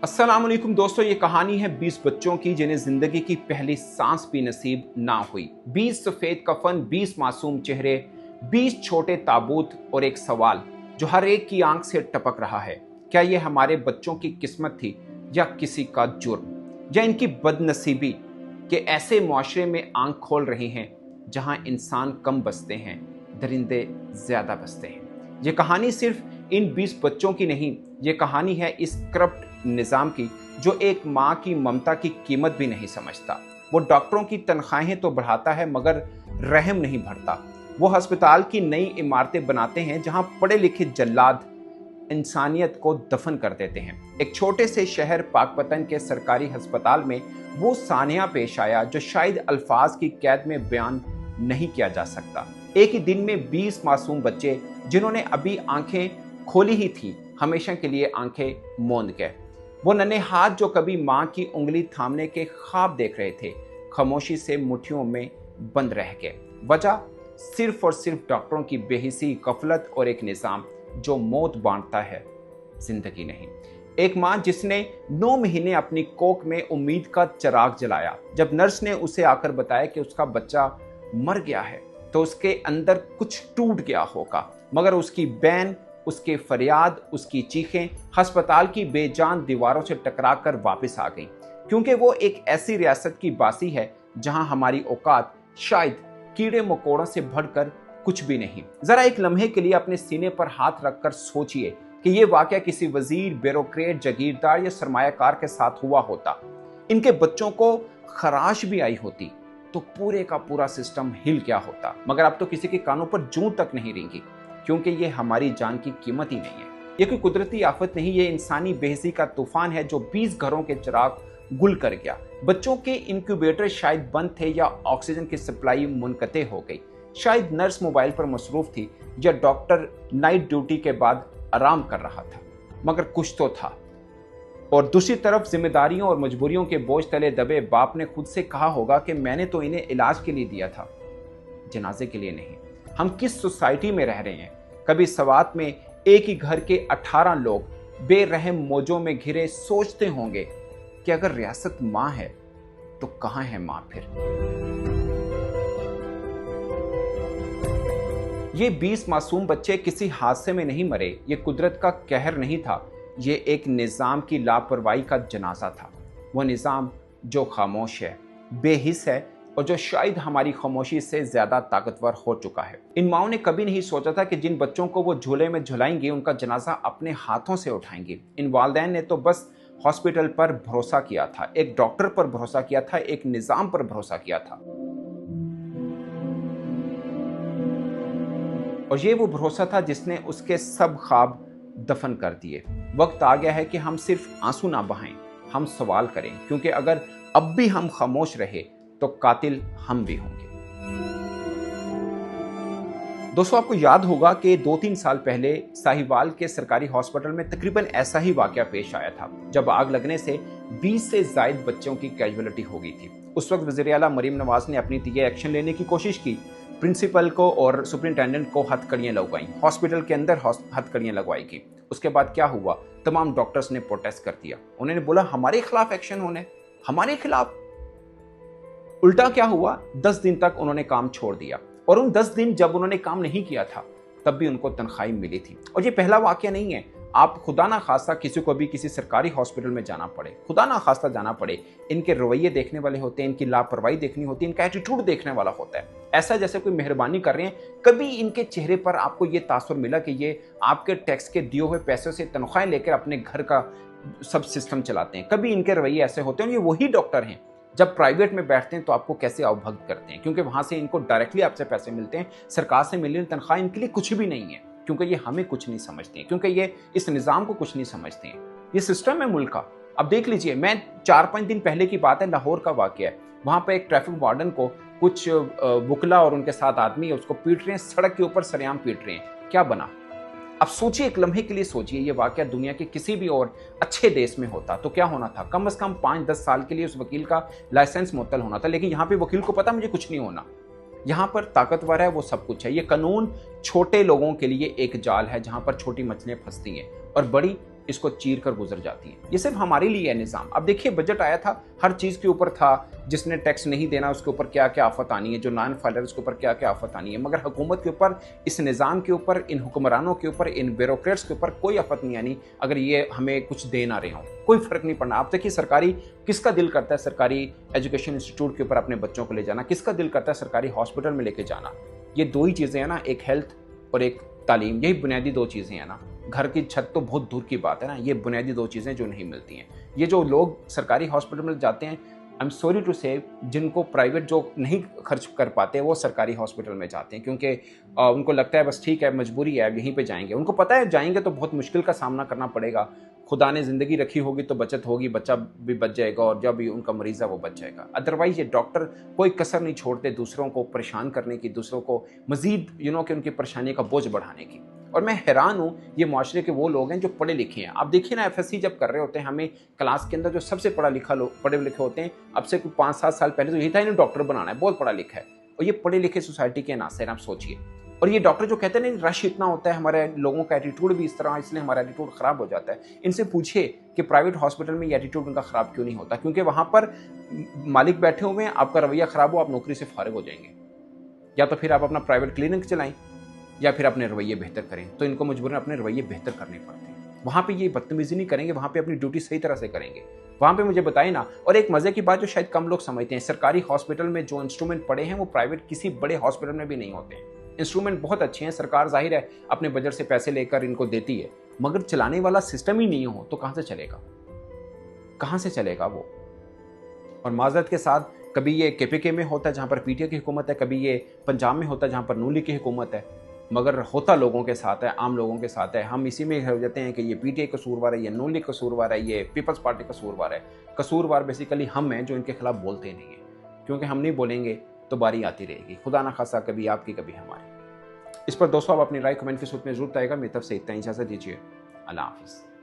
अस्सलाम वालेकुम दोस्तों, ये कहानी है 20 बच्चों की जिन्हें जिंदगी की पहली सांस भी नसीब ना हुई। 20 सफेद कफन, 20 मासूम चेहरे, 20 छोटे ताबूत और एक सवाल जो हर एक की आंख से टपक रहा है। क्या ये हमारे बच्चों की किस्मत थी या किसी का जुर्म, या इनकी बदनसीबी के ऐसे मुआशरे में आंख खोल रहे हैं जहां इंसान कम बसते हैं, दरिंदे ज्यादा बसते हैं। ये कहानी सिर्फ इन 20 बच्चों की नहीं, ये कहानी है इस करप्ट निज़ाम की जो एक माँ की ममता की कीमत भी नहीं समझता। वो डॉक्टरों की तनख्वाहें तो बढ़ाता है मगर रहम नहीं भरता। वो अस्पताल की नई इमारतें बनाते हैं जहां पढ़े लिखे जल्लाद इंसानियत को दफन कर देते हैं। एक छोटे से शहर पाकपतन के सरकारी अस्पताल में वो सानिया पेश आया जो शायद अल्फाज की कैद में बयान नहीं किया जा सकता। एक ही दिन में 20 मासूम बच्चे जिन्होंने अभी आंखें खोली ही थी, हमेशा के लिए आंखें मूंद गए। वो नन्हे हाथ जो कभी माँ की उंगली थामने के ख्वाब देख रहे थे, खामोशी से मुट्ठियों में बंद रह गए। वजह सिर्फ और सिर्फ डॉक्टरों की बेहिसी, गफलत और एक निज़ाम जो मौत बांटता है, जिंदगी नहीं। एक माँ जिसने 9 महीने अपनी कोख में उम्मीद का चिराग जलाया। जब नर्स ने उसे आकर बताया कि उसका बच्चा मर गया है तो उसके अंदर कुछ टूट गया होगा, मगर उसकी बैन, उसके फरियाद, उसकी चीखें अस्पताल की बेजान दीवारों से टकराकर वापस आ गईं, क्योंकि वो एक ऐसी रियासत की बासी है जहां हमारी औकात शायद कीड़े मकोड़ों से बढ़कर कुछ भी नहीं। जरा एक लम्हे के लिए अपने सीने पर हाथ रखकर सोचिए कि ये वाकया किसी वजीर, ब्यूरोक्रेट, जागीरदार या सरमायाकार के साथ हुआ होता। इनके बच्चों को खराश भी आई होती तो पूरे का पूरा सिस्टम हिल गया होता, मगर अब तो किसी के कानों पर जूं तक नहीं रेंगी, क्योंकि ये हमारी जान की कीमत ही नहीं है। ये कोई कुदरती आफत नहीं, ये इंसानी बेहसी का तूफान है जो 20 घरों के चिराग गुल कर गया। बच्चों के इंक्यूबेटर शायद बंद थे या ऑक्सीजन की सप्लाई मुनक़ते हो गई। शायद नर्स मोबाइल पर मसरूफ थी या डॉक्टर नाइट ड्यूटी के बाद आराम कर रहा था, मगर कुछ तो था। और दूसरी तरफ जिम्मेदारियों और मजबूरियों के बोझ तले दबे बाप ने खुद से कहा होगा कि मैंने तो इन्हें इलाज के लिए दिया था, जनाजे के लिए नहीं। हम किस सोसाइटी में रह रहे हैं? कभी सवात में एक ही घर के 18 लोग बेरहम मौजों में घिरे सोचते होंगे कि अगर रियासत मां है तो कहां है मां फिर? ये 20 मासूम बच्चे किसी हादसे में नहीं मरे, ये कुदरत का कहर नहीं था, ये एक निज़ाम की लापरवाही का जनाजा था। वो निज़ाम जो खामोश है, बेहिस है और जो शायद हमारी खामोशी से ज़्यादा ताकतवर हो चुका है। इन माओं ने कभी नहीं सोचा था कि जिन बच्चों को वो झूले में झुलाएंगे उनका जनाजा अपने हाथों से उठाएंगे। इन वालिदैन ने तो बस हॉस्पिटल पर भरोसा किया था, एक डॉक्टर पर भरोसा किया था, एक निज़ाम पर भरोसा किया था। और ये वो भरोसा था जिसने उसके सब ख्वाब दफन कर दिए। वक्त आ गया है कि हम सिर्फ आंसू ना बहाएं, हम सवाल करें, क्योंकि अगर अब भी हम खामोश रहे तो कातिल हम भी होंगे। दोस्तों, आपको याद होगा कि 2-3 साल पहले साहिवाल के सरकारी हॉस्पिटल में तकरीबन ऐसा ही वाकया पेश आया था, जब आग लगने से 20 से ज्यादा बच्चों की कैजुअलिटी हो गई थी। उस वक्त वज़ीर आला मरीम नवाज ने अपनी तीखे एक्शन लेने की कोशिश की। प्रिंसिपल को और सुपरिटेंडेंट को हथकड़ियां लगवाई, हॉस्पिटल के अंदर हथकड़ियां लगवाई गई। उसके बाद क्या हुआ? तमाम डॉक्टर्स ने प्रोटेस्ट कर दिया। उन्होंने बोला हमारे खिलाफ एक्शन होने, हमारे खिलाफ। उल्टा क्या हुआ? 10 दिन तक उन्होंने काम छोड़ दिया, और उन 10 दिन जब उन्होंने काम नहीं किया था तब भी उनको तनख्वाही मिली थी। और ये पहला वाकया नहीं है। आप खुदा ना खास्ता किसी को भी किसी सरकारी हॉस्पिटल में जाना पड़े, खुदा ना खास्ता जाना पड़े, इनके रवैये देखने वाले होते हैं, इनकी लापरवाही देखनी होती है, इनका एटीट्यूड देखने वाला होता है। ऐसा जैसे कोई मेहरबानी कर रहे हैं। कभी इनके चेहरे पर आपको ये तासुर मिला कि ये आपके टैक्स के दिए हुए पैसों से तनख्वाहें लेकर अपने घर का सब सिस्टम चलाते हैं? कभी इनके रवैये ऐसे होते हैं? ये वही डॉक्टर हैं जब प्राइवेट में बैठते हैं तो आपको कैसे अवभक्त करते हैं, क्योंकि वहां से इनको डायरेक्टली आपसे पैसे मिलते हैं। सरकार से मिलने वाली तनख्वाह इनके लिए कुछ भी नहीं है, क्योंकि ये हमें कुछ नहीं समझते हैं, क्योंकि ये इस निज़ाम को कुछ नहीं समझते हैं। ये सिस्टम है मुल्क का। अब देख लीजिए, मैं 4-5 दिन पहले की बात है, लाहौर का वाकया है। वहाँ पर एक ट्रैफिक वार्डन को कुछ वकला और उनके साथ आदमी उसको पीट रहे हैं, सड़क के ऊपर सरेआम पीट रहे हैं। क्या बना? अब सोचिए, एक लम्हे के लिए सोचिए, ये वाकया दुनिया के किसी भी और अच्छे देश में होता तो क्या होना था? कम से कम 5-10 साल के लिए उस वकील का लाइसेंस मुअत्तल होना था। लेकिन यहाँ पे वकील को पता मुझे कुछ नहीं होना। यहाँ पर ताकतवर है वो सब कुछ है। ये कानून छोटे लोगों के लिए एक जाल है जहाँ पर छोटी मछलियाँ फंसती हैं और बड़ी इसको चीर कर गुजर जाती हैं। ये सिर्फ हमारे लिए है निज़ाम। अब देखिए बजट आया था, हर चीज़ के ऊपर था, जिसने टैक्स नहीं देना उसके ऊपर क्या क्या आफत आनी है, जो नॉन फाइलर उसके ऊपर क्या क्या आफत आनी है, मगर हुकूमत के ऊपर, इस निज़ाम के ऊपर, इन हुक्मरानों के ऊपर, इन ब्यूरोक्रेट्स के ऊपर कोई आफत नहीं आनी अगर ये हमें कुछ दे ना रहे हों। कोई फ़र्क नहीं पड़ना। आप देखिए सरकारी, किसका दिल करता है सरकारी एजुकेशन इंस्टीट्यूट के ऊपर अपने बच्चों को ले जाना, किसका दिल करता है सरकारी हॉस्पिटल में लेके जाना। ये दो ही चीज़ें हैं ना, एक हेल्थ और एक तालीम, यही बुनियादी दो चीज़ें हैं ना। घर की छत तो बहुत दूर की बात है ना, ये बुनियादी दो चीज़ें जो नहीं मिलती हैं। ये जो लोग सरकारी हॉस्पिटल में जाते हैं, आई एम सॉरी टू से, जिनको प्राइवेट जो नहीं खर्च कर पाते वो सरकारी हॉस्पिटल में जाते हैं, क्योंकि उनको लगता है बस ठीक है मजबूरी है यहीं पे जाएंगे। उनको पता है जाएंगे तो बहुत मुश्किल का सामना करना पड़ेगा, खुदा ने ज़िंदगी रखी होगी तो बचत होगी, बच्चा भी बच जाएगा और जब भी उनका मरीज़ है वो बच जाएगा। अदरवाइज़ ये डॉक्टर कोई कसर नहीं छोड़ते दूसरों को परेशान करने की, दूसरों को मज़ीद कि उनकी परेशानी का बोझ बढ़ाने की। और मैं हैरान हूँ, ये माशरे के वो लोग हैं जो पढ़े लिखे हैं। आप देखिए ना, एफएससी जब कर रहे होते हैं, हमें क्लास के अंदर जो सबसे पढ़ा लिखा लोग, पढ़े लिखे होते हैं, अब से 5-7 साल पहले तो यही था इन्हें डॉक्टर बनाना है, बहुत पढ़ा लिखा है, और ये पढ़े लिखे सोसाइटी के नासिर, आप सोचिए। और ये डॉक्टर जो कहते हैं ना रश इतना होता है, हमारे लोगों का एटीट्यूड भी इस तरह, इसलिए हमारा एटीट्यूड ख़राब हो जाता है। इनसे पूछिए कि प्राइवेट हॉस्पिटल में ये एटीट्यूड उनका ख़राब क्यों नहीं होता, क्योंकि वहाँ पर मालिक बैठे हुए हैं, आपका रवैया ख़राब हो आप नौकरी से फारिग हो जाएंगे, या तो फिर आप अपना प्राइवेट क्लिनिक चलाएं या फिर अपने रवैये बेहतर करें। तो इनको मजबूरन अपने रवैये बेहतर करने पड़ते हैं। वहाँ पे ये बदतमीजी नहीं करेंगे, वहाँ पे अपनी ड्यूटी सही तरह से करेंगे, वहाँ पे मुझे बताइए ना। और एक मज़े की बात जो शायद कम लोग समझते हैं, सरकारी हॉस्पिटल में जो इंस्ट्रूमेंट पड़े हैं वो प्राइवेट किसी बड़े हॉस्पिटल में भी नहीं होते हैं। इंस्ट्रूमेंट बहुत अच्छे हैं, सरकार जाहिर है अपने बजट से पैसे लेकर इनको देती है, मगर चलाने वाला सिस्टम ही नहीं हो तो कहाँ से चलेगा, कहाँ से चलेगा वो। और माजरत के साथ, कभी ये केपीके में होता है जहाँ पर पीटीआई की हुकूमत है, कभी ये पंजाब में होता है जहाँ पर नून लीग की हुकूमत है, मगर होता लोगों के साथ है, आम लोगों के साथ है। हम इसी में हो जाते हैं कि ये पीटीआई कसूरवार है, ये नून लीग कसूरवार है, ये पीपल्स पार्टी कसूरवार है। कसूरवार बेसिकली हम हैं जो इनके खिलाफ बोलते नहीं हैं, क्योंकि हम नहीं बोलेंगे तो बारी आती रहेगी, खुदा ना खासा कभी आपकी कभी हमारी। इस पर दोस्तों आप अपनी राय कमेंट की सूरत में जरूर बताइएगा। मेरी तरफ से इतना ही, इजाज़त दीजिए, अल्लाह हाफिज़।